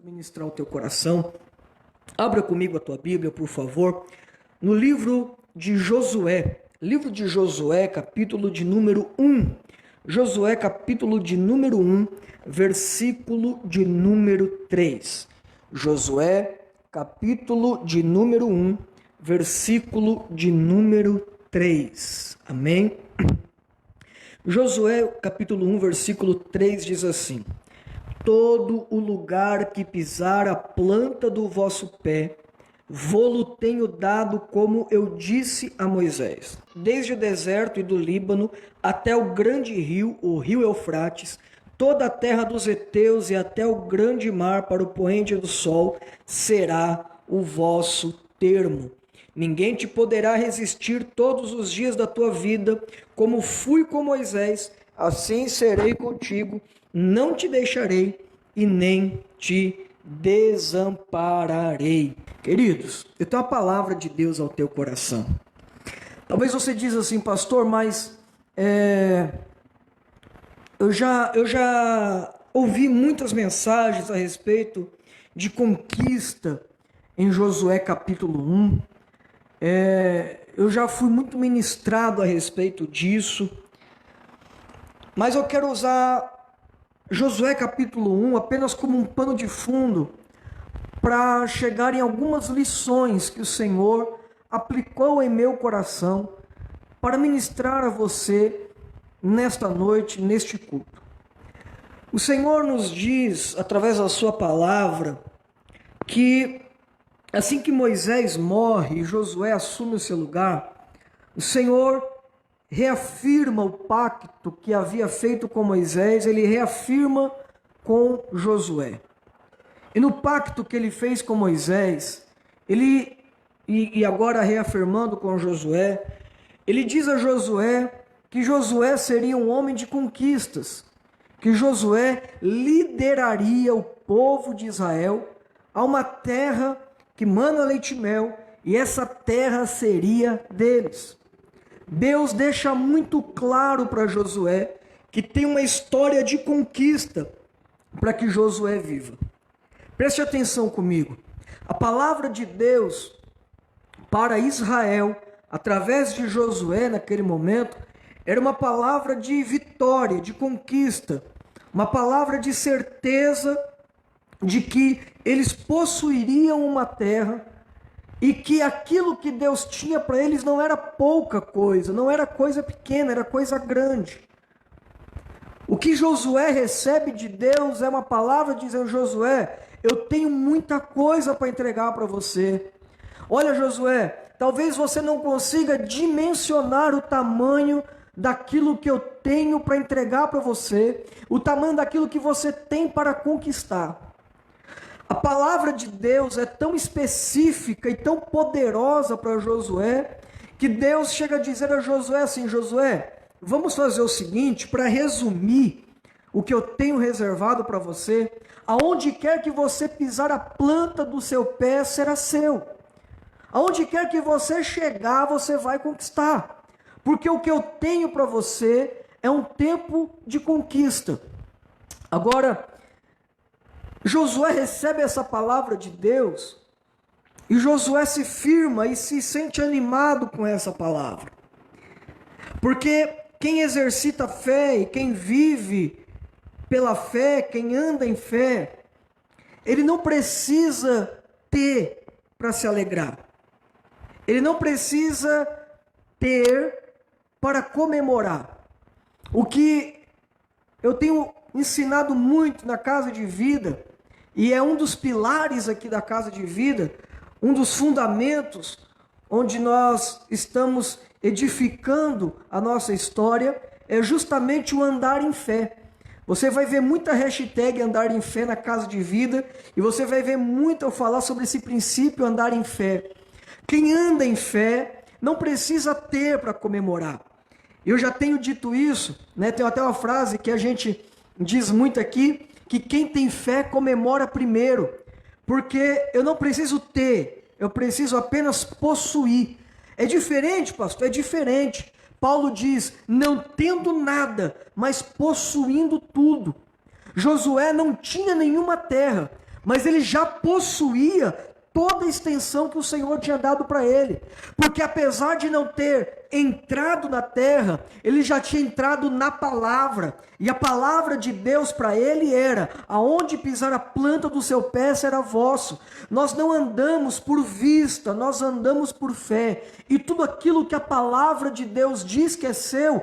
ministrar o teu coração. Abra comigo a tua Bíblia, por favor, no livro de Josué, capítulo de número 1. Josué, capítulo de número 1, versículo de número 3. Josué, capítulo de número 1, versículo de número 3. Amém? Josué, capítulo 1, versículo 3 diz assim: todo o lugar que pisar a planta do vosso pé, vô-lo tenho dado, como eu disse a Moisés. Desde o deserto e do Líbano até o grande rio, o rio Eufrates, toda a terra dos heteus e até o grande mar para o poente do sol, será o vosso termo. Ninguém te poderá resistir todos os dias da tua vida, como fui com Moisés, assim serei contigo. Não te deixarei e nem te desampararei. Queridos, eu tenho a palavra de Deus ao teu coração. Talvez você diz assim, pastor, mas eu já ouvi muitas mensagens a respeito de conquista em Josué capítulo 1. Eu já fui muito ministrado a respeito disso. Mas eu quero usar Josué capítulo 1 apenas como um pano de fundo para chegar em algumas lições que o Senhor aplicou em meu coração para ministrar a você nesta noite, neste culto. O Senhor nos diz, através da sua palavra, que assim que Moisés morre e Josué assume o seu lugar, o Senhor reafirma o pacto que havia feito com Moisés, ele reafirma com Josué. E no pacto que ele fez com Moisés, e agora reafirmando com Josué, ele diz a Josué que Josué seria um homem de conquistas, que Josué lideraria o povo de Israel a uma terra que mana leite e mel, e essa terra seria deles. Deus deixa muito claro para Josué que tem uma história de conquista para que Josué viva. Preste atenção comigo. A palavra de Deus para Israel, através de Josué naquele momento, era uma palavra de vitória, de conquista, uma palavra de certeza de que eles possuiriam uma terra e que aquilo que Deus tinha para eles não era pouca coisa, não era coisa pequena, era coisa grande. O que Josué recebe de Deus é uma palavra dizendo: Josué, eu tenho muita coisa para entregar para você. Olha, Josué, talvez você não consiga dimensionar o tamanho daquilo que eu tenho para entregar para você, o tamanho daquilo que você tem para conquistar. A palavra de Deus é tão específica e tão poderosa para Josué, que Deus chega a dizer a Josué assim: Josué, vamos fazer o seguinte, para resumir o que eu tenho reservado para você, aonde quer que você pisar a planta do seu pé será seu. Aonde quer que você chegar, você vai conquistar. Porque o que eu tenho para você é um tempo de conquista. Agora, Josué recebe essa palavra de Deus e Josué se firma e se sente animado com essa palavra. Porque quem exercita a fé e quem vive pela fé, quem anda em fé, ele não precisa ter para se alegrar. Ele não precisa ter para comemorar. O que eu tenho ensinado muito na Casa de Vida, e é um dos pilares aqui da Casa de Vida, um dos fundamentos onde nós estamos edificando a nossa história, é justamente o andar em fé. Você vai ver muita hashtag andar em fé na Casa de Vida, e você vai ver muito eu falar sobre esse princípio andar em fé. Quem anda em fé não precisa ter para comemorar. Eu já tenho dito isso, né? Tem até uma frase que a gente diz muito aqui, que quem tem fé comemora primeiro, porque eu não preciso ter, eu preciso apenas possuir. É diferente, pastor, é diferente. Paulo diz, não tendo nada, mas possuindo tudo. Josué não tinha nenhuma terra, mas ele já possuía toda a extensão que o Senhor tinha dado para ele. Porque apesar de não ter entrado na terra, ele já tinha entrado na palavra. E a palavra de Deus para ele era: aonde pisar a planta do seu pé será vosso. Nós não andamos por vista, nós andamos por fé. E tudo aquilo que a palavra de Deus diz que é seu.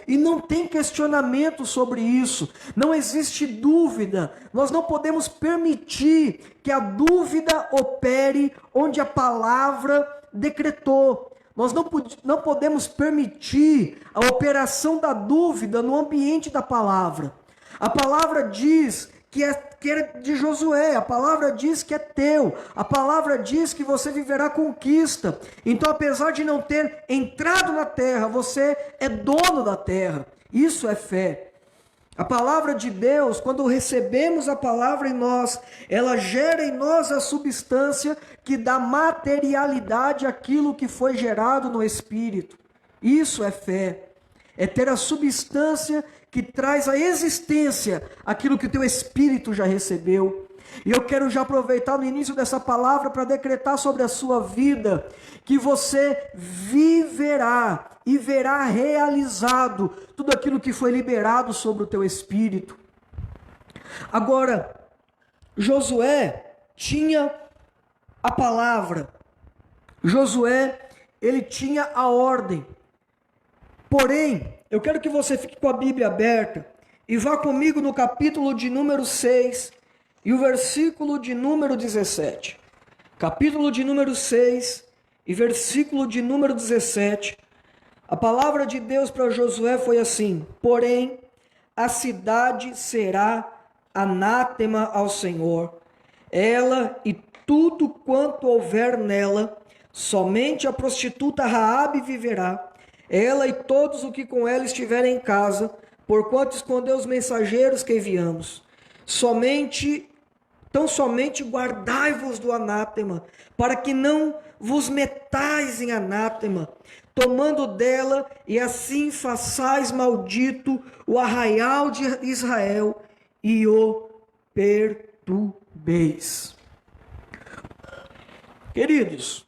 E não tem questionamento sobre isso. Não existe dúvida. Nós não podemos permitir que a dúvida opere onde a palavra decretou. Nós não podemos permitir a operação da dúvida no ambiente da palavra. A palavra diz que é de Josué, a palavra diz que é teu, a palavra diz que você viverá conquista. Então, apesar de não ter entrado na terra, você é dono da terra. Isso é fé. A palavra de Deus, quando recebemos a palavra em nós, ela gera em nós a substância que dá materialidade àquilo que foi gerado no Espírito. Isso é fé. É ter a substância que traz à existência aquilo que o teu Espírito já recebeu. E eu quero já aproveitar no início dessa palavra para decretar sobre a sua vida que você viverá e verá realizado tudo aquilo que foi liberado sobre o teu espírito. Agora, Josué tinha a palavra. Josué, ele tinha a ordem. Porém, eu quero que você fique com a Bíblia aberta e vá comigo no capítulo de número 6 e o versículo de número 17. Capítulo de número 6 e versículo de número 17. A palavra de Deus para Josué foi assim: porém, a cidade será anátema ao Senhor, ela e tudo quanto houver nela, somente a prostituta Raabe viverá, ela e todos os que com ela estiverem em casa, porquanto escondeu os mensageiros que enviamos. Somente guardai-vos do anátema, para que não vos metais em anátema, tomando dela, e assim façais maldito o arraial de Israel, e o perturbeis. Queridos,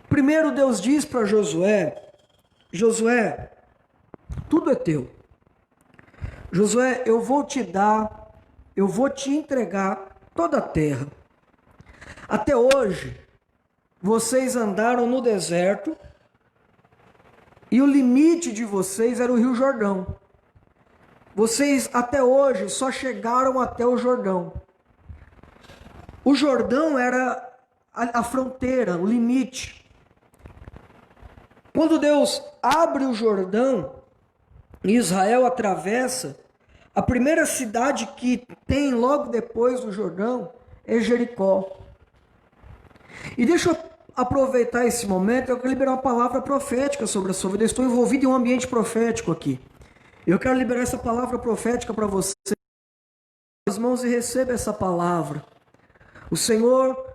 primeiro Deus diz para Josué: Josué, tudo é teu. Josué, eu vou te entregar toda a terra. Até hoje, vocês andaram no deserto e o limite de vocês era o Rio Jordão. Vocês até hoje só chegaram até o Jordão. O Jordão era a fronteira, o limite. Quando Deus abre o Jordão e Israel atravessa, a primeira cidade que tem logo depois do Jordão é Jericó. E deixa eu aproveitar esse momento, eu quero liberar uma palavra profética sobre a sua vida. Eu estou envolvido em um ambiente profético aqui. Eu quero liberar essa palavra profética para você. As mãos e receba essa palavra. O Senhor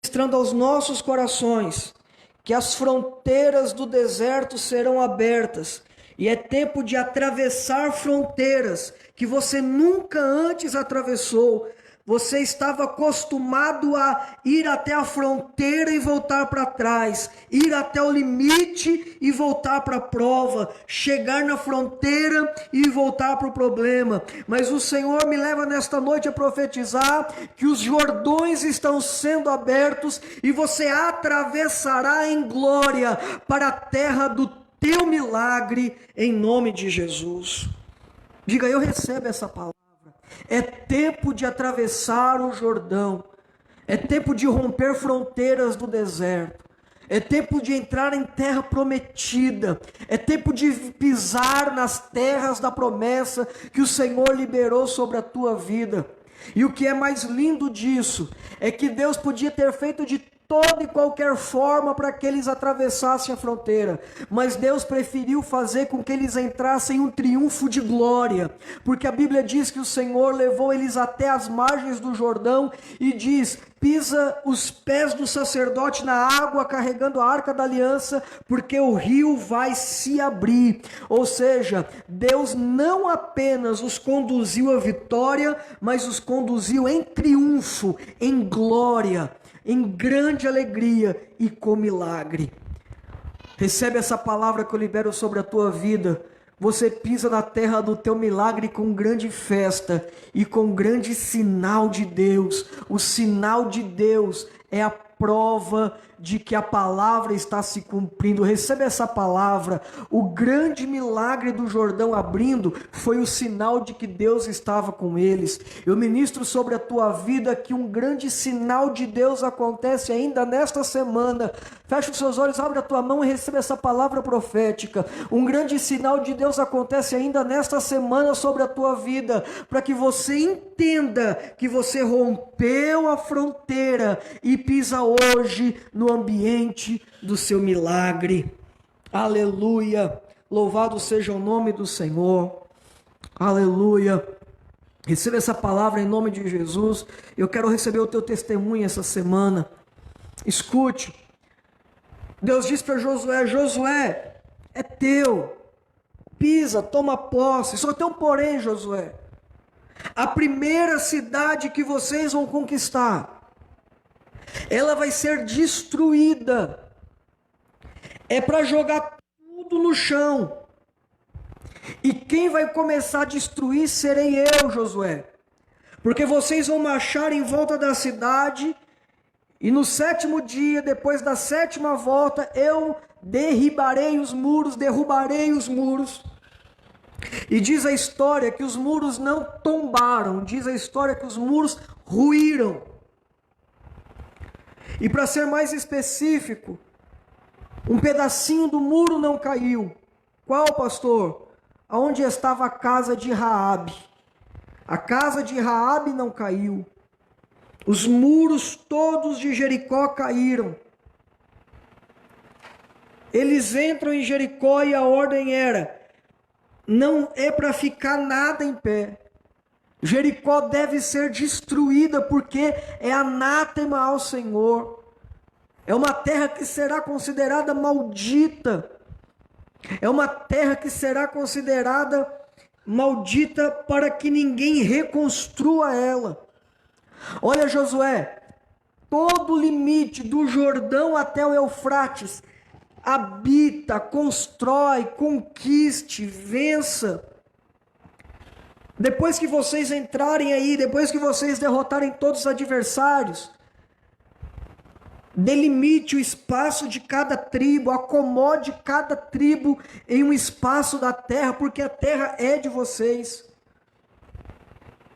ministrando aos nossos corações que as fronteiras do deserto serão abertas. E é tempo de atravessar fronteiras que você nunca antes atravessou. Você estava acostumado a ir até a fronteira e voltar para trás, ir até o limite e voltar para a prova, chegar na fronteira e voltar para o problema. Mas o Senhor me leva nesta noite a profetizar que os Jordões estão sendo abertos e você atravessará em glória para a terra do teu milagre, em nome de Jesus. Diga: eu recebo essa palavra. É tempo de atravessar o Jordão. É tempo de romper fronteiras do deserto. É tempo de entrar em terra prometida. É tempo de pisar nas terras da promessa que o Senhor liberou sobre a tua vida. E o que é mais lindo disso é que Deus podia ter feito de toda e qualquer forma para que eles atravessassem a fronteira, mas Deus preferiu fazer com que eles entrassem em um triunfo de glória, porque a Bíblia diz que o Senhor levou eles até as margens do Jordão e diz: pisa os pés do sacerdote na água carregando a arca da aliança, porque o rio vai se abrir. Ou seja, Deus não apenas os conduziu à vitória, mas os conduziu em triunfo, em glória, em grande alegria e com milagre. Recebe essa palavra que eu libero sobre a tua vida. Você pisa na terra do teu milagre com grande festa e com grande sinal de Deus. O sinal de Deus é a prova de que a palavra está se cumprindo. Recebe essa palavra. O grande milagre do Jordão abrindo foi o sinal de que Deus estava com eles. Eu ministro sobre a tua vida que um grande sinal de Deus acontece ainda nesta semana. Fecha os seus olhos, abre a tua mão e receba essa palavra profética. Um grande sinal de Deus acontece ainda nesta semana sobre a tua vida, para que você entenda que você rompeu a fronteira e pisa hoje no ambiente do seu milagre. Aleluia! Louvado seja o nome do Senhor. Aleluia! Receba essa palavra em nome de Jesus. Eu quero receber o teu testemunho essa semana. Escute. Deus diz para Josué: Josué, é teu. Pisa, toma posse. Só tem um porém, Josué. A primeira cidade que vocês vão conquistar, ela vai ser destruída. É para jogar tudo no chão. E quem vai começar a destruir serei eu, Josué. Porque vocês vão marchar em volta da cidade, e no 7º dia, depois da 7ª volta, eu derrubarei os muros. E diz a história que os muros não tombaram, diz a história que os muros ruíram. E para ser mais específico, um pedacinho do muro não caiu. Qual, pastor? Aonde estava a casa de Raabe. A casa de Raabe não caiu. Os muros todos de Jericó caíram. Eles entram em Jericó e a ordem era: não é para ficar nada em pé. Jericó deve ser destruída porque é anátema ao Senhor. É uma terra que será considerada maldita. É uma terra que será considerada maldita para que ninguém reconstrua ela. Olha, Josué, todo o limite do Jordão até o Eufrates, habita, constrói, conquiste, vença. Depois que vocês entrarem aí, depois que vocês derrotarem todos os adversários, delimite o espaço de cada tribo, acomode cada tribo em um espaço da terra, porque a terra é de vocês.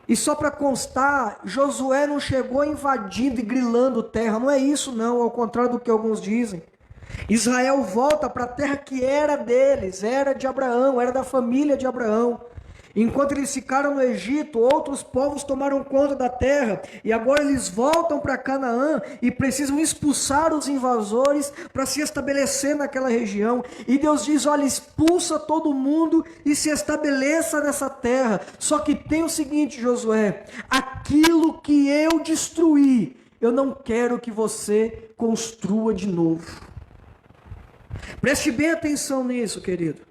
E só para constar, Josué não chegou invadindo e grilando terra, não é isso não, ao contrário do que alguns dizem. Israel volta para a terra que era deles, era de Abraão, era da família de Abraão. Enquanto eles ficaram no Egito, outros povos tomaram conta da terra, e agora eles voltam para Canaã e precisam expulsar os invasores para se estabelecer naquela região. E Deus diz: olha, expulsa todo mundo e se estabeleça nessa terra. Só que tem o seguinte, Josué: aquilo que eu destruí, eu não quero que você construa de novo. Preste bem atenção nisso, querido.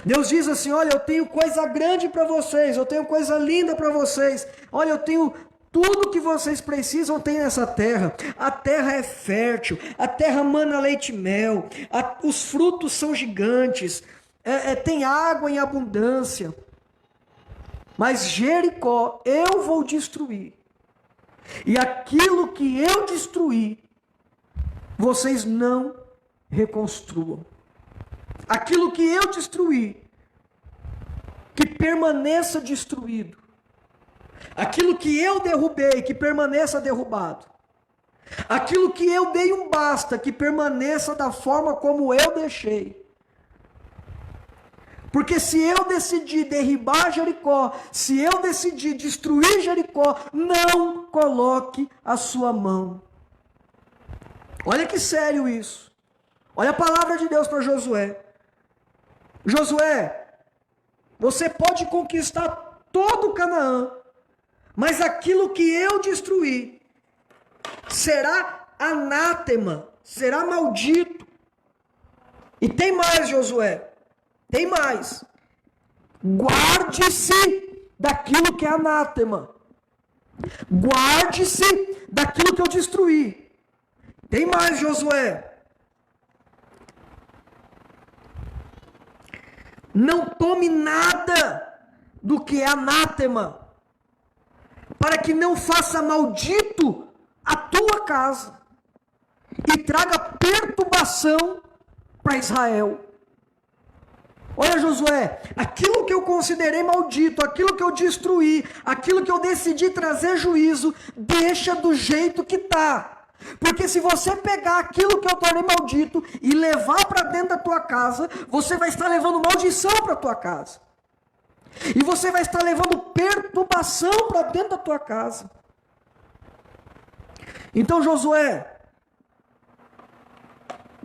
Deus diz assim: olha, eu tenho coisa grande para vocês, eu tenho coisa linda para vocês, olha, eu tenho tudo que vocês precisam, tem nessa terra. A terra é fértil, a terra mana leite e mel, os frutos são gigantes, tem água em abundância. Mas Jericó eu vou destruir, e aquilo que eu destruí, vocês não reconstruam. Aquilo que eu destruí, que permaneça destruído. Aquilo que eu derrubei, que permaneça derrubado. Aquilo que eu dei um basta, que permaneça da forma como eu deixei. Porque se eu decidir derribar Jericó, se eu decidir destruir Jericó, não coloque a sua mão. Olha que sério isso. Olha a palavra de Deus para Josué. Josué, você pode conquistar todo o Canaã, mas aquilo que eu destruir será anátema, será maldito. E tem mais, Josué, tem mais. Guarde-se daquilo que é anátema. Guarde-se daquilo que eu destruí. Tem mais, Josué. Não tome nada do que é anátema, para que não faça maldito a tua casa e traga perturbação para Israel. Olha, Josué, aquilo que eu considerei maldito, aquilo que eu destruí, aquilo que eu decidi trazer juízo, deixa do jeito que está. Porque se você pegar aquilo que eu tornei maldito e levar para dentro da tua casa, você vai estar levando maldição para a tua casa. E você vai estar levando perturbação para dentro da tua casa. Então, Josué,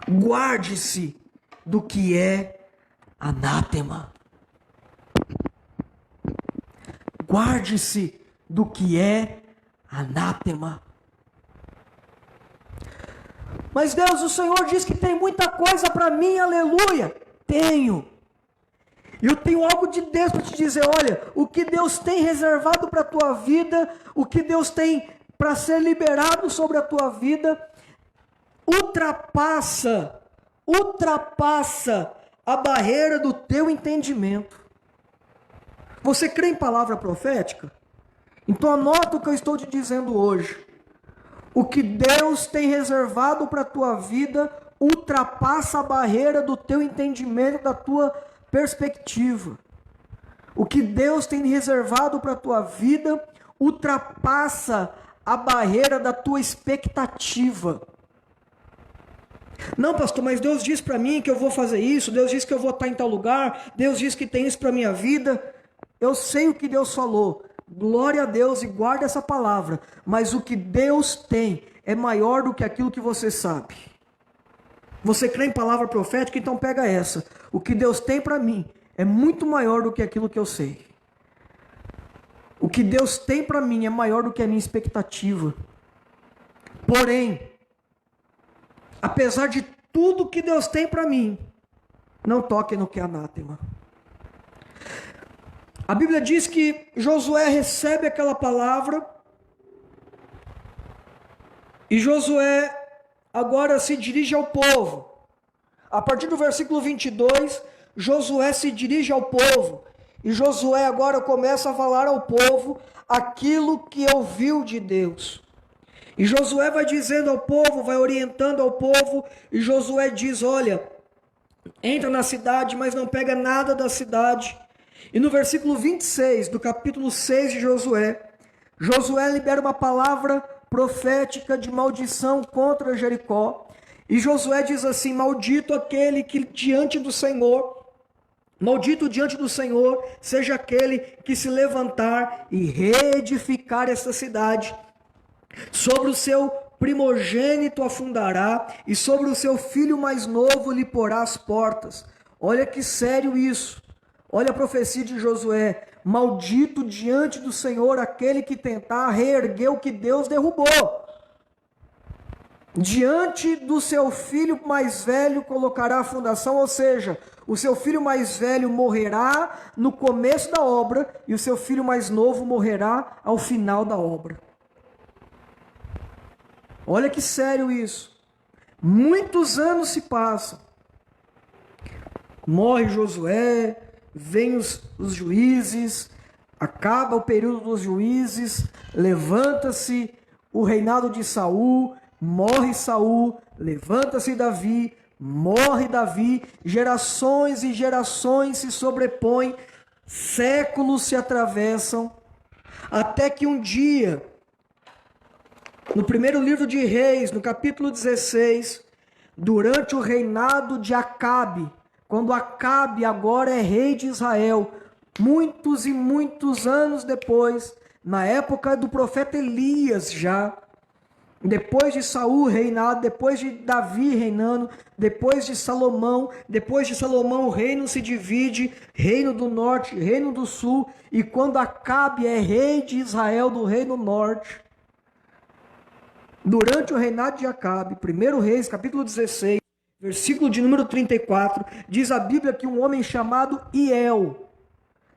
guarde-se do que é anátema. Guarde-se do que é anátema. Mas Deus, o Senhor diz que tem muita coisa para mim, aleluia. Tenho. Eu tenho algo de Deus para te dizer, olha, o que Deus tem reservado para a tua vida, o que Deus tem para ser liberado sobre a tua vida, ultrapassa a barreira do teu entendimento. Você crê em palavra profética? Então anota o que eu estou te dizendo hoje. O que Deus tem reservado para a tua vida ultrapassa a barreira do teu entendimento, da tua perspectiva. O que Deus tem reservado para a tua vida ultrapassa a barreira da tua expectativa. Não, pastor, mas Deus diz para mim que eu vou fazer isso, Deus diz que eu vou estar em tal lugar, Deus diz que tem isso para a minha vida. Eu sei o que Deus falou. Glória a Deus e guarda essa palavra. Mas o que Deus tem é maior do que aquilo que você sabe. Você crê em palavra profética? Então pega essa. O que Deus tem para mim é muito maior do que aquilo que eu sei. O que Deus tem para mim é maior do que a minha expectativa. Porém, apesar de tudo que Deus tem para mim, não toque no que é anátema. A Bíblia diz que Josué recebe aquela palavra e Josué agora se dirige ao povo. A partir do versículo 22, Josué se dirige ao povo e Josué agora começa a falar ao povo aquilo que ouviu de Deus. E Josué vai dizendo ao povo, vai orientando ao povo, e Josué diz, olha, entra na cidade, mas não pega nada da cidade. E no versículo 26 do capítulo 6 de Josué, Josué libera uma palavra profética de maldição contra Jericó. E Josué diz assim, maldito aquele que diante do Senhor, maldito diante do Senhor, seja aquele que se levantar e reedificar esta cidade. Sobre o seu primogênito afundará, e sobre o seu filho mais novo lhe porá as portas. Olha que sério isso. Olha a profecia de Josué. Maldito diante do Senhor aquele que tentar reerguer o que Deus derrubou. Diante do seu filho mais velho colocará a fundação, ou seja, o seu filho mais velho morrerá no começo da obra e o seu filho mais novo morrerá ao final da obra. Olha que sério isso. Muitos anos se passam. Morre Josué, vem os juízes, acaba o período dos juízes, levanta-se o reinado de Saul, morre Saul, levanta-se Davi, morre Davi, gerações e gerações se sobrepõem, séculos se atravessam, até que um dia, no primeiro livro de Reis, no capítulo 16, durante o reinado de Acabe, quando Acabe agora é rei de Israel, muitos e muitos anos depois, na época do profeta Elias já, Depois de Saul reinado, depois de Davi reinando, depois de Salomão o reino se divide, reino do norte, reino do sul, e quando Acabe é rei de Israel do reino norte, durante o reinado de Acabe, 1 Reis, capítulo 16, versículo de número 34, diz a Bíblia que um homem chamado Hiel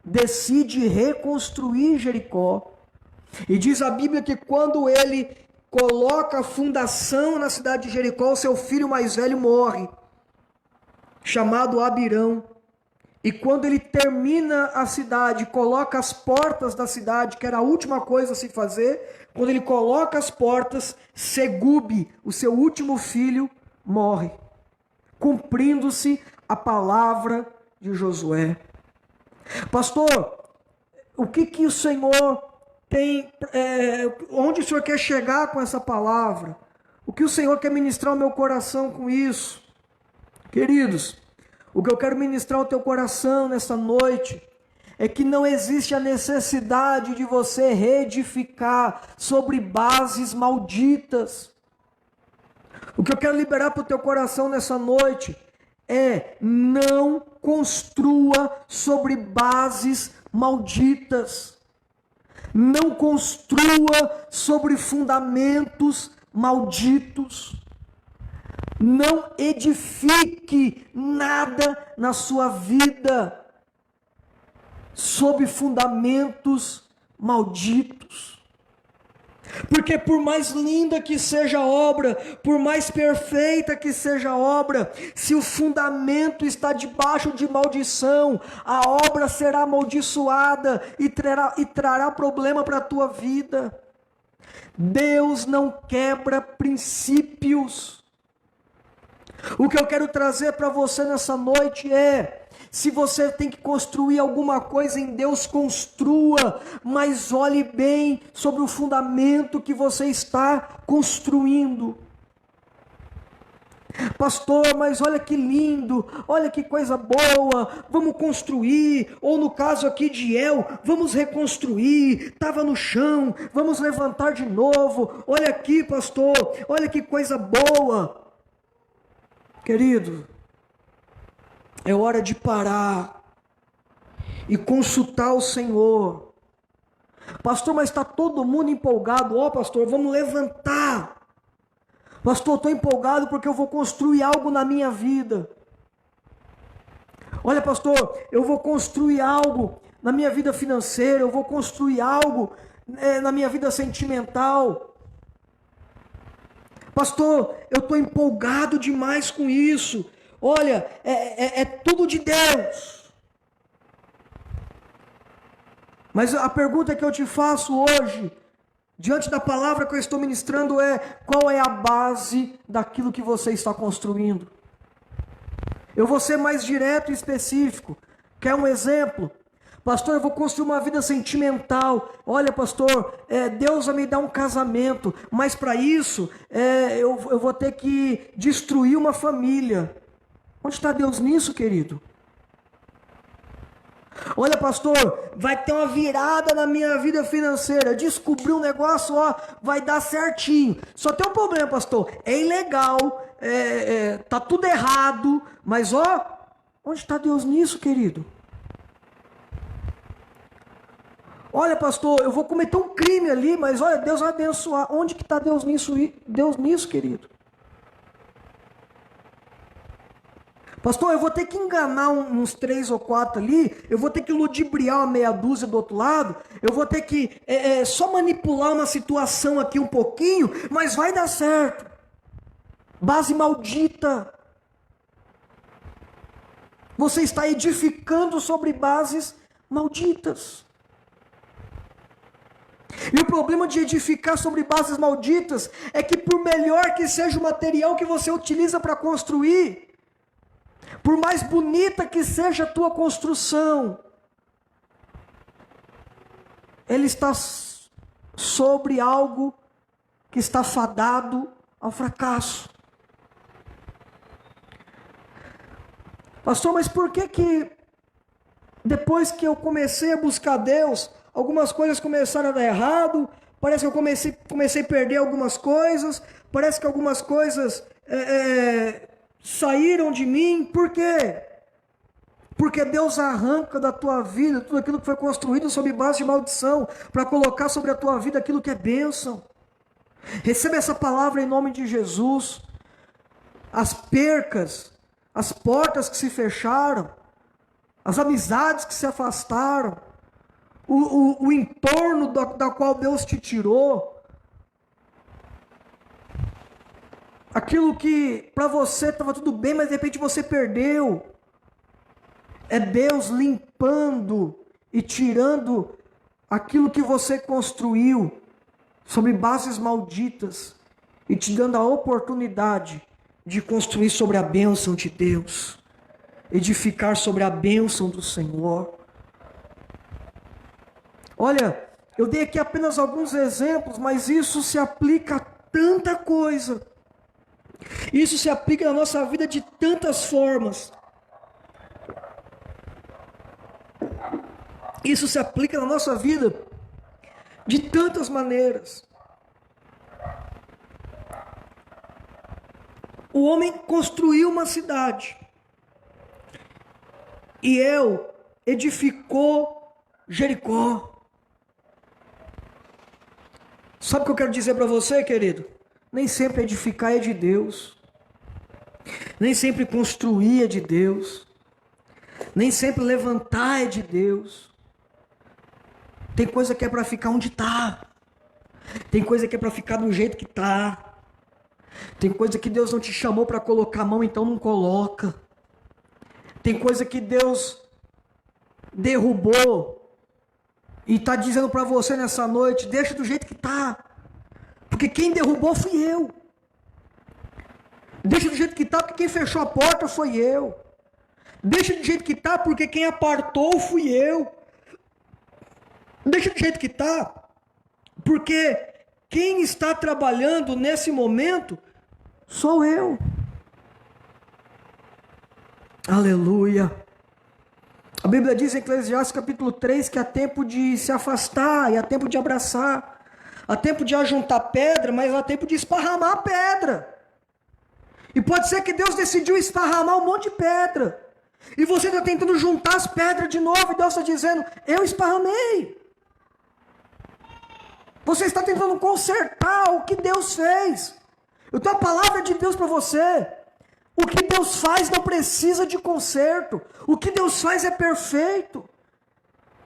decide reconstruir Jericó, e diz a Bíblia que quando ele coloca a fundação na cidade de Jericó, seu filho mais velho morre, chamado Abirão. E quando ele termina a cidade, coloca as portas da cidade, que era a última coisa a se fazer, quando ele coloca as portas, Segube, o seu último filho, morre, cumprindo-se a palavra de Josué. Pastor, o que o Senhor tem, onde o Senhor quer chegar com essa palavra? O que o Senhor quer ministrar ao meu coração com isso? Queridos, o que eu quero ministrar ao teu coração nessa noite é que não existe a necessidade de você reedificar sobre bases malditas. O que eu quero liberar para o teu coração nessa noite é: não construa sobre bases malditas. Não construa sobre fundamentos malditos. Não edifique nada na sua vida sob fundamentos malditos. Porque por mais linda que seja a obra, por mais perfeita que seja a obra, se o fundamento está debaixo de maldição, a obra será amaldiçoada e trará problema para a tua vida. Deus não quebra princípios. O que eu quero trazer para você nessa noite é: se você tem que construir alguma coisa em Deus, construa, mas olhe bem sobre o fundamento que você está construindo. Pastor, mas olha que lindo, olha que coisa boa, vamos construir, ou no caso aqui de El, vamos reconstruir, estava no chão, vamos levantar de novo, olha aqui pastor, olha que coisa boa. Querido, é hora de parar e consultar o Senhor. Pastor, mas está todo mundo empolgado. Ó, pastor, vamos levantar. Pastor, estou empolgado porque eu vou construir algo na minha vida. Olha, pastor, eu vou construir algo na minha vida financeira, eu vou construir algo na minha vida sentimental. Pastor, eu estou empolgado demais com isso. Olha, é tudo de Deus. Mas a pergunta que eu te faço hoje, diante da palavra que eu estou ministrando, é: qual é a base daquilo que você está construindo? Eu vou ser mais direto e específico. Quer um exemplo? Pastor, eu vou construir uma vida sentimental. Olha, pastor, Deus vai me dar um casamento, mas para isso eu vou ter que destruir uma família. Onde está Deus nisso, querido? Olha, pastor, vai ter uma virada na minha vida financeira. Descobri um negócio, ó, vai dar certinho. Só tem um problema, pastor. É ilegal, tá tudo errado. Mas, ó, onde está Deus nisso, querido? Olha, pastor, eu vou cometer um crime ali, mas olha, Deus vai abençoar. Onde que está Deus nisso, querido? Pastor, eu vou ter que enganar uns 3 ou 4 ali, eu vou ter que ludibriar uma meia dúzia do outro lado, eu vou ter que só manipular uma situação aqui um pouquinho, mas vai dar certo. Base maldita. Você está edificando sobre bases malditas. E o problema de edificar sobre bases malditas é que, por melhor que seja o material que você utiliza para construir, por mais bonita que seja a tua construção, ele está sobre algo que está fadado ao fracasso. Pastor, mas por que depois que eu comecei a buscar Deus, algumas coisas começaram a dar errado, parece que eu comecei a perder algumas coisas, parece que algumas coisas saíram de mim. Por quê? Porque Deus arranca da tua vida tudo aquilo que foi construído sob base de maldição, para colocar sobre a tua vida aquilo que é bênção. Receba essa palavra em nome de Jesus. As percas, as portas que se fecharam, as amizades que se afastaram, o entorno da qual Deus te tirou, aquilo que para você estava tudo bem, mas de repente você perdeu. É Deus limpando e tirando aquilo que você construiu sobre bases malditas e te dando a oportunidade de construir sobre a bênção de Deus, edificar sobre a bênção do Senhor. Olha, eu dei aqui apenas alguns exemplos, mas isso se aplica a tanta coisa. Isso se aplica na nossa vida de tantas formas. Isso se aplica na nossa vida de tantas maneiras. O homem construiu uma cidade. E El edificou Jericó. Sabe o que eu quero dizer para você, querido? Nem sempre edificar é de Deus. Nem sempre construir é de Deus. Nem sempre levantar é de Deus. Tem coisa que é para ficar onde está. Tem coisa que é para ficar do jeito que está. Tem coisa que Deus não te chamou para colocar a mão, então não coloca. Tem coisa que Deus derrubou e está dizendo para você nessa noite: deixa do jeito que está. Porque quem derrubou fui eu. Deixa do jeito que está, porque quem fechou a porta foi eu. Deixa do jeito que está, porque quem apartou fui eu. Deixa do jeito que está, porque quem está trabalhando nesse momento sou eu. Aleluia. A Bíblia diz em Eclesiastes capítulo 3 que há tempo de se afastar e há tempo de abraçar. Há tempo de ajuntar pedra, mas há tempo de esparramar a pedra. E pode ser que Deus decidiu esparramar um monte de pedra. E você está tentando juntar as pedras de novo, e Deus está dizendo: eu esparramei. Você está tentando consertar o que Deus fez. Eu tenho a palavra de Deus para você. O que Deus faz não precisa de conserto. O que Deus faz é perfeito.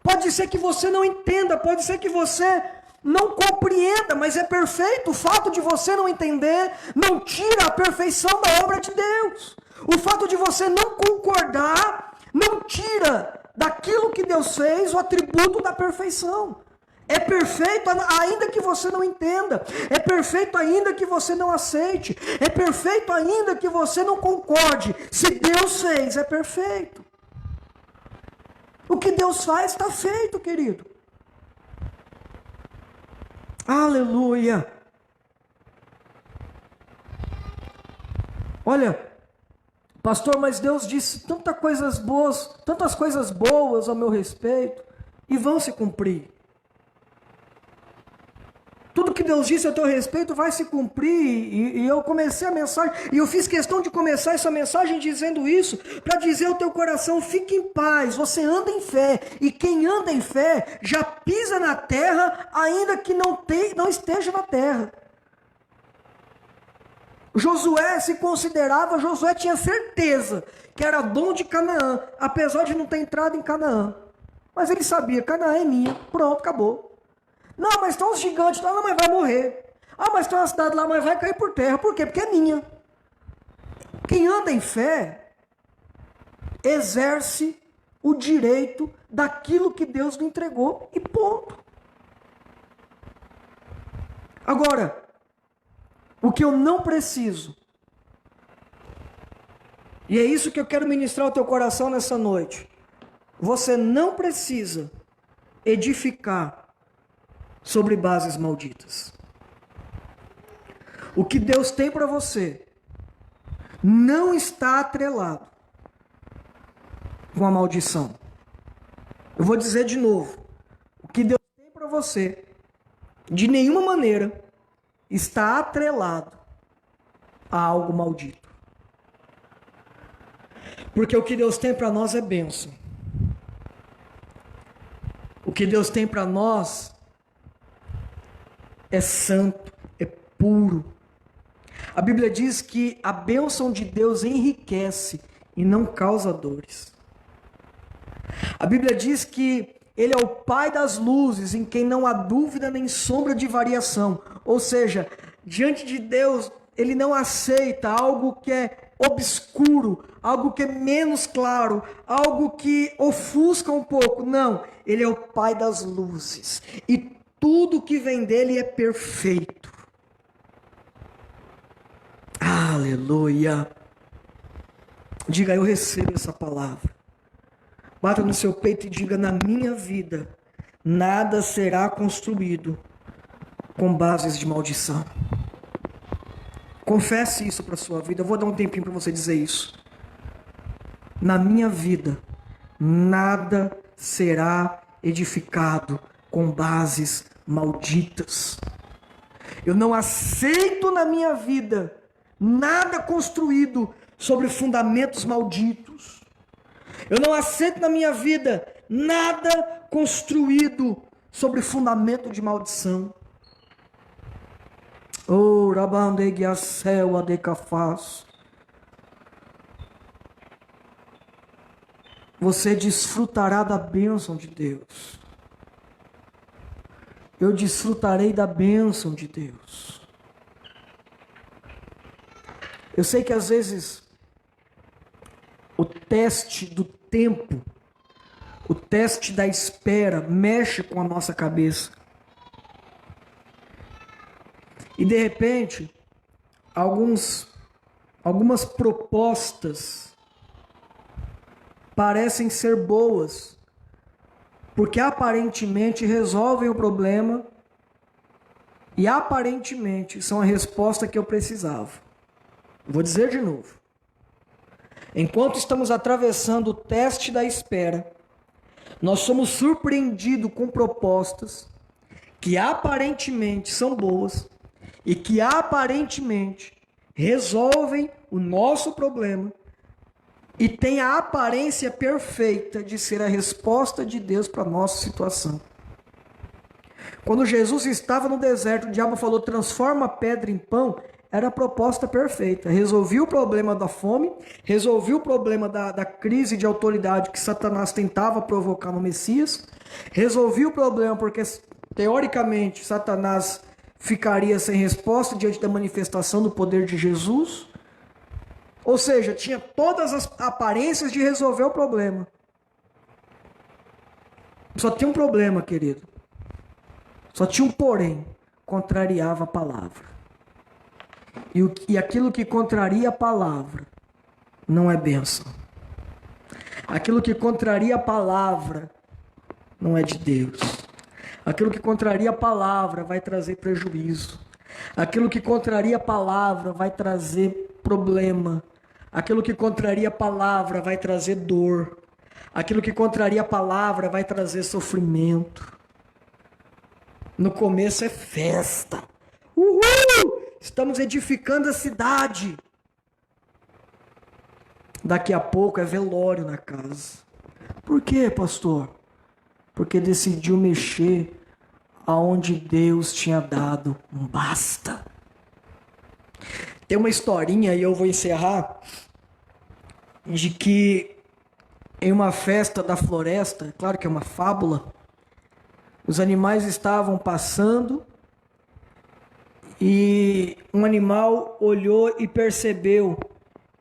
Pode ser que você não entenda, pode ser que você não compreenda, mas é perfeito. O fato de você não entender não tira a perfeição da obra de Deus. O fato de você não concordar não tira daquilo que Deus fez o atributo da perfeição. É perfeito ainda que você não entenda. É perfeito ainda que você não aceite. É perfeito ainda que você não concorde. Se Deus fez, é perfeito. O que Deus faz está feito, querido. Aleluia. Olha, pastor, mas Deus disse tantas coisas boas ao meu respeito, e vão se cumprir. Tudo que Deus disse a teu respeito vai se cumprir. E eu comecei a mensagem, e eu fiz questão de começar essa mensagem dizendo isso, para dizer ao teu coração: fique em paz, você anda em fé, e quem anda em fé já pisa na terra, ainda que não esteja na terra. Josué tinha certeza que era dono de Canaã, apesar de não ter entrado em Canaã. Mas ele sabia: Canaã é minha, pronto, acabou. Não, mas estão os gigantes lá, não, mas vai morrer. Ah, mas tem uma cidade lá, mas vai cair por terra. Por quê? Porque é minha. Quem anda em fé exerce o direito daquilo que Deus lhe entregou, e ponto. Agora, o que eu não preciso, e é isso que eu quero ministrar ao teu coração nessa noite: você não precisa edificar sobre bases malditas. O que Deus tem para você não está atrelado com a maldição. Eu vou dizer de novo: o que Deus tem para você de nenhuma maneira está atrelado a algo maldito. Porque o que Deus tem para nós é bênção. O que Deus tem para nós é santo, é puro. A Bíblia diz que a bênção de Deus enriquece e não causa dores. A Bíblia diz que Ele é o Pai das luzes, em quem não há dúvida nem sombra de variação. Ou seja, diante de Deus, Ele não aceita algo que é obscuro, algo que é menos claro, algo que ofusca um pouco. Não, Ele é o Pai das luzes. E tudo que vem dele é perfeito. Aleluia. Diga, eu recebo essa palavra. Bata no seu peito e diga, na minha vida, nada será construído com bases de maldição. Confesse isso para a sua vida. Eu vou dar um tempinho para você dizer isso. Na minha vida, nada será edificado com bases malditas. Eu não aceito na minha vida nada construído sobre fundamentos malditos. Eu não aceito na minha vida nada construído sobre fundamento de maldição. Oh, Rabandegiacel adecafaz. Você desfrutará da bênção de Deus. Eu desfrutarei da bênção de Deus. Eu sei que às vezes o teste do tempo, o teste da espera mexe com a nossa cabeça. E de repente, algumas propostas parecem ser boas, porque aparentemente resolvem o problema e aparentemente são a resposta que eu precisava. Vou dizer de novo. Enquanto estamos atravessando o teste da espera, nós somos surpreendidos com propostas que aparentemente são boas e que aparentemente resolvem o nosso problema e têm a aparência perfeita de ser a resposta de Deus para a nossa situação. Quando Jesus estava no deserto, o diabo falou, transforma a pedra em pão. Era a proposta perfeita. Resolvia o problema da fome, resolvia o problema da crise de autoridade que Satanás tentava provocar no Messias, resolvia o problema porque, teoricamente, Satanás ficaria sem resposta diante da manifestação do poder de Jesus. Ou seja, tinha todas as aparências de resolver o problema. Só tinha um problema, querido. Só tinha um porém. Contrariava a palavra. E aquilo que contraria a palavra não é bênção. Aquilo que contraria a palavra não é de Deus. Aquilo que contraria a palavra vai trazer prejuízo. Aquilo que contraria a palavra vai trazer problema. Aquilo que contraria a palavra vai trazer dor. Aquilo que contraria a palavra vai trazer sofrimento. No começo é festa. Uhul! Estamos edificando a cidade. Daqui a pouco é velório na casa. Por quê, pastor? Porque decidiu mexer aonde Deus tinha dado um basta. Tem uma historinha, e eu vou encerrar, de que em uma festa da floresta, claro que é uma fábula, os animais estavam passando e um animal olhou e percebeu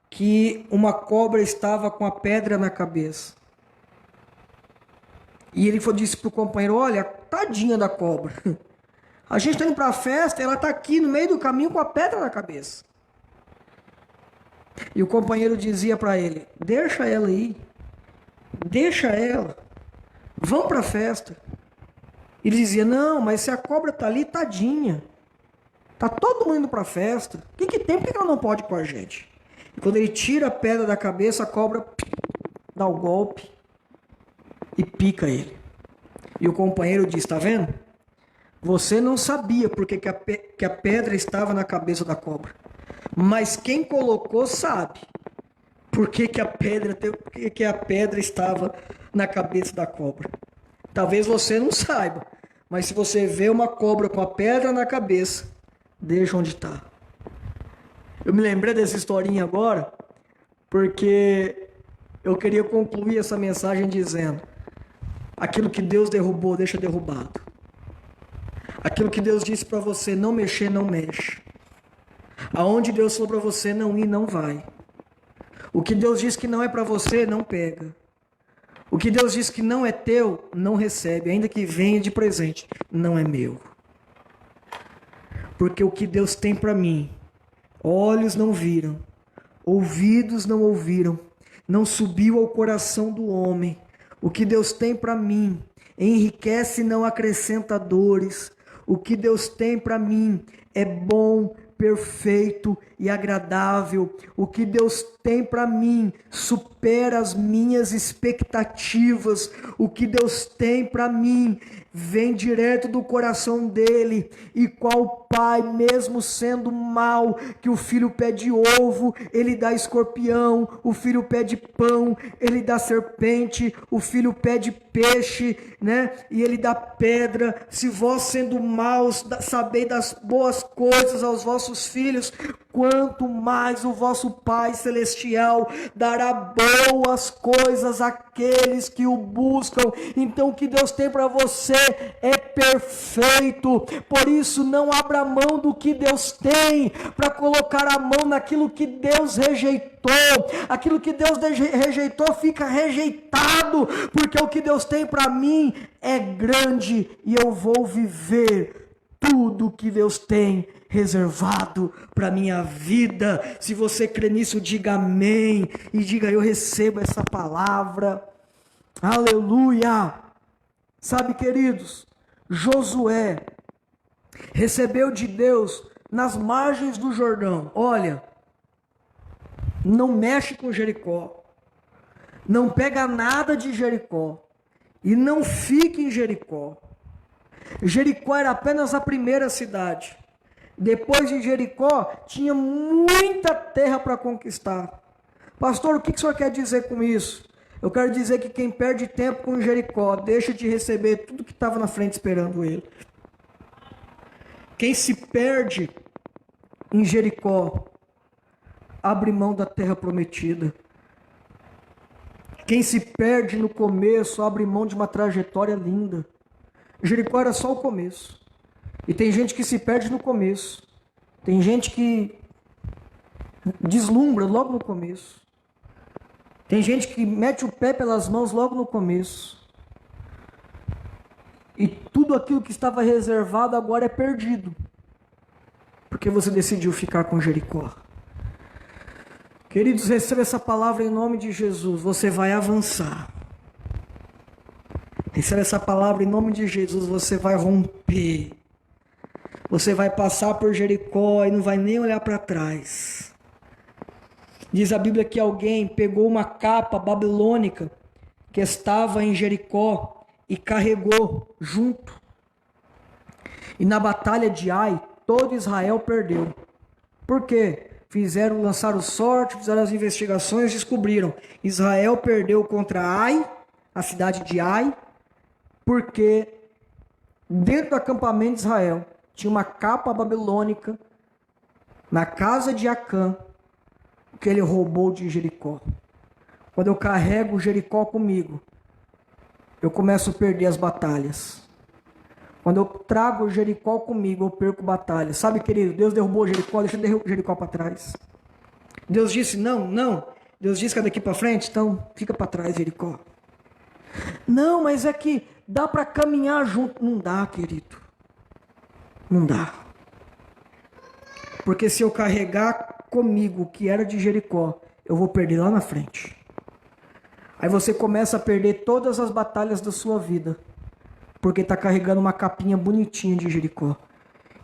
que uma cobra estava com a pedra na cabeça. E ele disse para o companheiro, olha, tadinha da cobra. A gente está indo para a festa, ela está aqui no meio do caminho com a pedra na cabeça. E o companheiro dizia para ele, deixa ela aí. Deixa ela. Vão para a festa. Ele dizia, não, mas se a cobra está ali, tadinha. Tá todo mundo indo para a festa. O que tem? Por que ela não pode ir com a gente? E quando ele tira a pedra da cabeça, a cobra dá o golpe e pica ele. E o companheiro diz, tá vendo? Você não sabia porque que a pedra estava na cabeça da cobra. Mas quem colocou sabe por que que a pedra estava na cabeça da cobra. Talvez você não saiba, mas se você vê uma cobra com a pedra na cabeça, deixa onde está. Eu me lembrei dessa historinha agora, porque eu queria concluir essa mensagem dizendo: aquilo que Deus derrubou, deixa derrubado. Aquilo que Deus disse para você não mexer, não mexe. Aonde Deus falou para você não ir, não vai. O que Deus disse que não é para você, não pega. O que Deus disse que não é teu, não recebe, ainda que venha de presente, não é meu. Porque o que Deus tem para mim, olhos não viram, ouvidos não ouviram, não subiu ao coração do homem. O que Deus tem para mim, enriquece e não acrescenta dores. O que Deus tem para mim é bom, perfeito e agradável. O que Deus tem para mim supera as minhas expectativas. O que Deus tem para mim vem direto do coração dele. E qual pai, mesmo sendo mau, que o filho pede ovo, ele dá escorpião, o filho pede pão, ele dá serpente, o filho pede peixe, né? E ele dá pedra. Se vós, sendo maus, sabeis das boas coisas aos vossos filhos, quanto mais o vosso Pai Celestial dará boas coisas àqueles que o buscam. Então o que Deus tem para você é perfeito. Por isso não abra mão do que Deus tem para colocar a mão naquilo que Deus rejeitou. Aquilo que Deus rejeitou fica rejeitado, porque o que Deus tem para mim é grande e eu vou viver tudo que Deus tem reservado para minha vida. Se você crê nisso, diga amém e diga: eu recebo essa palavra. Aleluia! Sabe, queridos, Josué recebeu de Deus nas margens do Jordão: olha, não mexe com Jericó, não pega nada de Jericó e não fique em Jericó. Jericó era apenas a primeira cidade. Depois de Jericó, tinha muita terra para conquistar. Pastor, o que o senhor quer dizer com isso? Eu quero dizer que quem perde tempo com Jericó, deixa de receber tudo que estava na frente esperando ele. Quem se perde em Jericó, abre mão da terra prometida. Quem se perde no começo, abre mão de uma trajetória linda. Jericó era só o começo. E tem gente que se perde no começo. Tem gente que deslumbra logo no começo. Tem gente que mete o pé pelas mãos logo no começo. E tudo aquilo que estava reservado agora é perdido. Porque você decidiu ficar com Jericó. Queridos, receba essa palavra em nome de Jesus. Você vai avançar. Receba essa palavra em nome de Jesus. Você vai romper. Você vai passar por Jericó e não vai nem olhar para trás. Diz a Bíblia que alguém pegou uma capa babilônica que estava em Jericó e carregou junto. E na batalha de Ai, todo Israel perdeu. Por quê? Lançaram sorte, fizeram as investigações, descobriram. Israel perdeu contra Ai, a cidade de Ai, porque dentro do acampamento de Israel tinha uma capa babilônica na casa de Acã, que ele roubou de Jericó. Quando eu carrego Jericó comigo, eu começo a perder as batalhas. Quando eu trago Jericó comigo, eu perco batalhas. Sabe, querido, Deus derrubou Jericó, deixa eu Jericó para trás. Deus disse não. Deus disse que é daqui para frente, então fica para trás, Jericó. Não, mas é que dá para caminhar junto. Não dá, querido. Não dá. Porque se eu carregar comigo o que era de Jericó, eu vou perder lá na frente. Aí você começa a perder todas as batalhas da sua vida, porque está carregando uma capinha bonitinha de Jericó.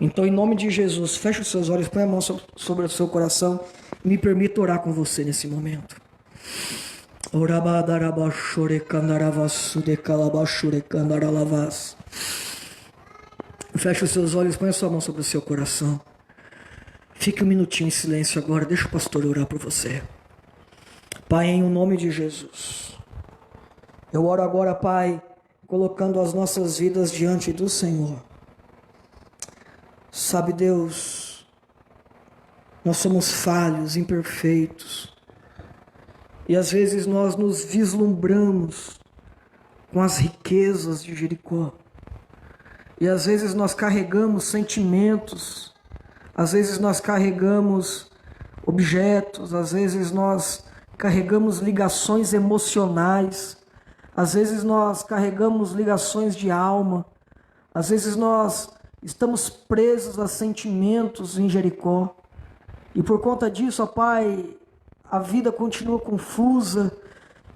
Então, em nome de Jesus, feche os seus olhos, põe a mão sobre o seu coração e me permita orar com você nesse momento. Feche os seus olhos, põe a sua mão sobre o seu coração. Fique um minutinho em silêncio agora, deixa o pastor orar por você. Pai, em nome de Jesus, eu oro agora, Pai, colocando as nossas vidas diante do Senhor. Sabe, Deus, nós somos falhos, imperfeitos, e às vezes nós nos vislumbramos com as riquezas de Jericó. E às vezes nós carregamos sentimentos, às vezes nós carregamos objetos, às vezes nós carregamos ligações emocionais, às vezes nós carregamos ligações de alma, às vezes nós estamos presos a sentimentos em Jericó. E por conta disso, ó Pai, a vida continua confusa,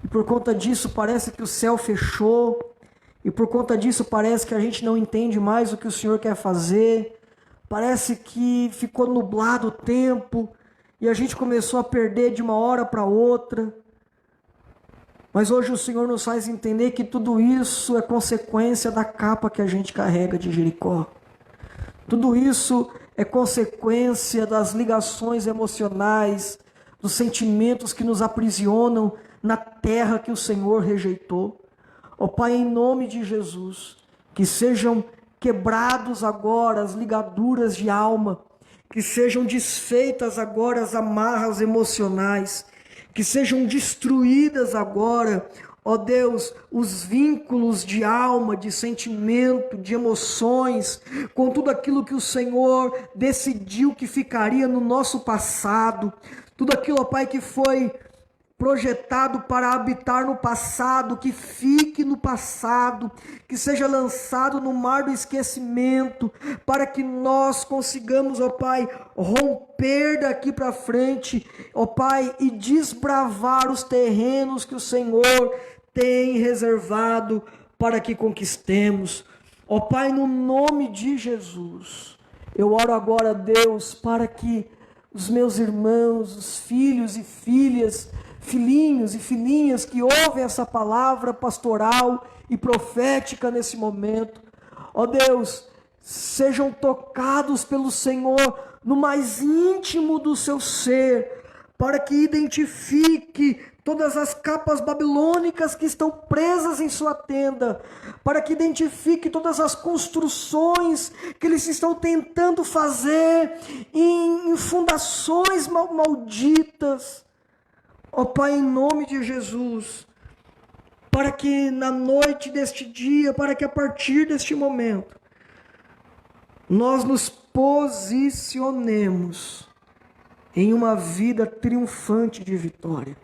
e por conta disso parece que o céu fechou, e por conta disso parece que a gente não entende mais o que o Senhor quer fazer, parece que ficou nublado o tempo, e a gente começou a perder de uma hora para outra. Mas hoje o Senhor nos faz entender que tudo isso é consequência da capa que a gente carrega de Jericó. Tudo isso é consequência das ligações emocionais, dos sentimentos que nos aprisionam na terra que o Senhor rejeitou. Ó Pai, em nome de Jesus, que sejam quebrados agora as ligaduras de alma, que sejam desfeitas agora as amarras emocionais, que sejam destruídas agora, ó Deus, os vínculos de alma, de sentimento, de emoções, com tudo aquilo que o Senhor decidiu que ficaria no nosso passado, tudo aquilo, ó Pai, que foi projetado para habitar no passado, que fique no passado, que seja lançado no mar do esquecimento, para que nós consigamos, ó Pai, romper daqui para frente, ó Pai, e desbravar os terrenos que o Senhor tem reservado para que conquistemos. Ó Pai, no nome de Jesus, eu oro agora, Deus, para que os meus irmãos, os filhos e filhas, filhinhos e filhinhas que ouvem essa palavra pastoral e profética nesse momento, ó Deus, sejam tocados pelo Senhor no mais íntimo do seu ser, para que identifique todas as capas babilônicas que estão presas em sua tenda, para que identifique todas as construções que eles estão tentando fazer em fundações malditas. Ó Pai, em nome de Jesus, para que na noite deste dia, para que a partir deste momento, nós nos posicionemos em uma vida triunfante de vitória.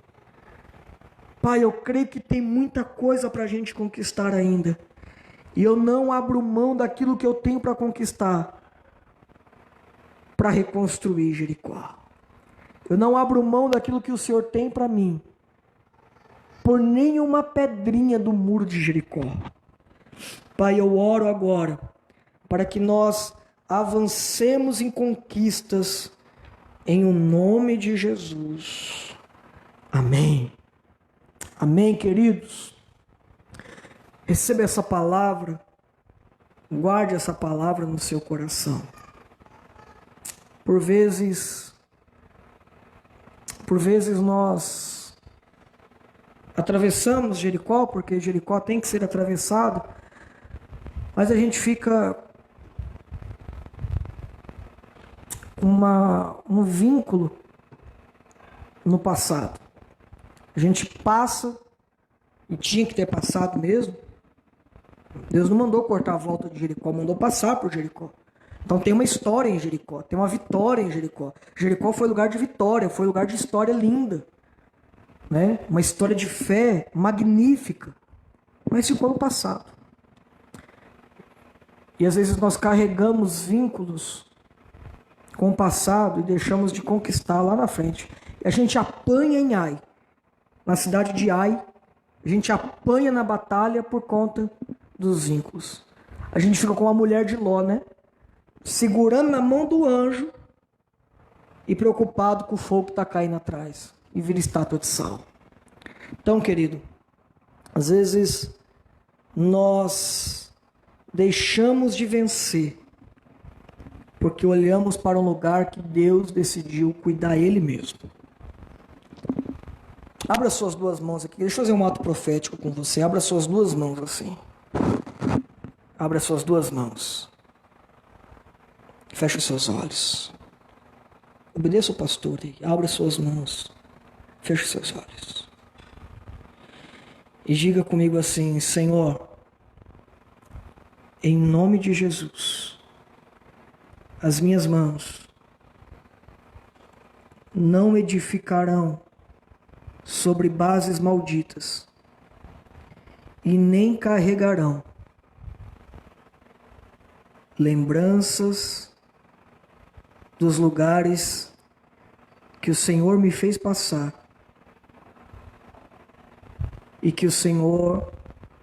Pai, eu creio que tem muita coisa para a gente conquistar ainda, e eu não abro mão daquilo que eu tenho para conquistar, para reconstruir Jericó. Eu não abro mão daquilo que o Senhor tem para mim, por nenhuma pedrinha do muro de Jericó. Pai, eu oro agora, para que nós avancemos em conquistas, em o nome de Jesus. Amém. Amém, queridos. Receba essa palavra, guarde essa palavra no seu coração. Por vezes nós atravessamos Jericó, porque Jericó tem que ser atravessado, mas a gente fica com um vínculo no passado. A gente passa, e tinha que ter passado mesmo. Deus não mandou cortar a volta de Jericó, mandou passar por Jericó. Então tem uma história em Jericó, tem uma vitória em Jericó. Jericó foi lugar de vitória, foi lugar de história linda, né? Uma história de fé magnífica, mas ficou no passado. E às vezes nós carregamos vínculos com o passado e deixamos de conquistar lá na frente. E a gente apanha em Ai, na cidade de Ai, a gente apanha na batalha por conta dos vínculos. A gente fica com a mulher de Ló, né? Segurando na mão do anjo e preocupado com o fogo que está caindo atrás, e vira estátua de sal. Então, querido, às vezes nós deixamos de vencer porque olhamos para um lugar que Deus decidiu cuidar Ele mesmo. Abra suas duas mãos aqui. Deixa eu fazer um ato profético com você. Abra suas duas mãos assim. Abra suas duas mãos. Feche os seus olhos. Obedeça o pastor aí. Abra suas mãos. Feche os seus olhos. E diga comigo assim: Senhor, em nome de Jesus, as minhas mãos não edificarão sobre bases malditas e nem carregarão lembranças dos lugares que o Senhor me fez passar e que o Senhor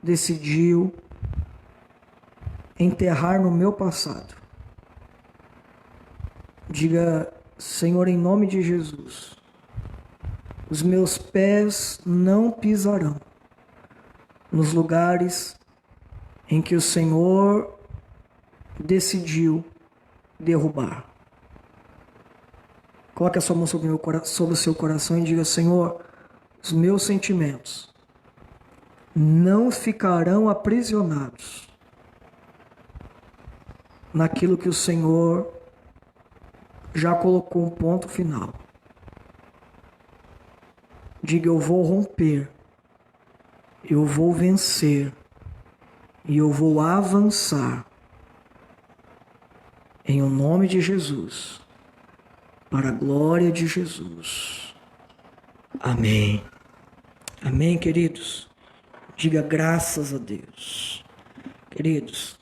decidiu enterrar no meu passado. Diga: Senhor, em nome de Jesus, os meus pés não pisarão nos lugares em que o Senhor decidiu derrubar. Coloque a sua mão sobre o seu coração e diga: Senhor, os meus sentimentos não ficarão aprisionados naquilo que o Senhor já colocou um ponto final. Diga: eu vou romper, eu vou vencer e eu vou avançar em o nome de Jesus, para a glória de Jesus. Amém. Amém, queridos. Diga: graças a Deus. Queridos,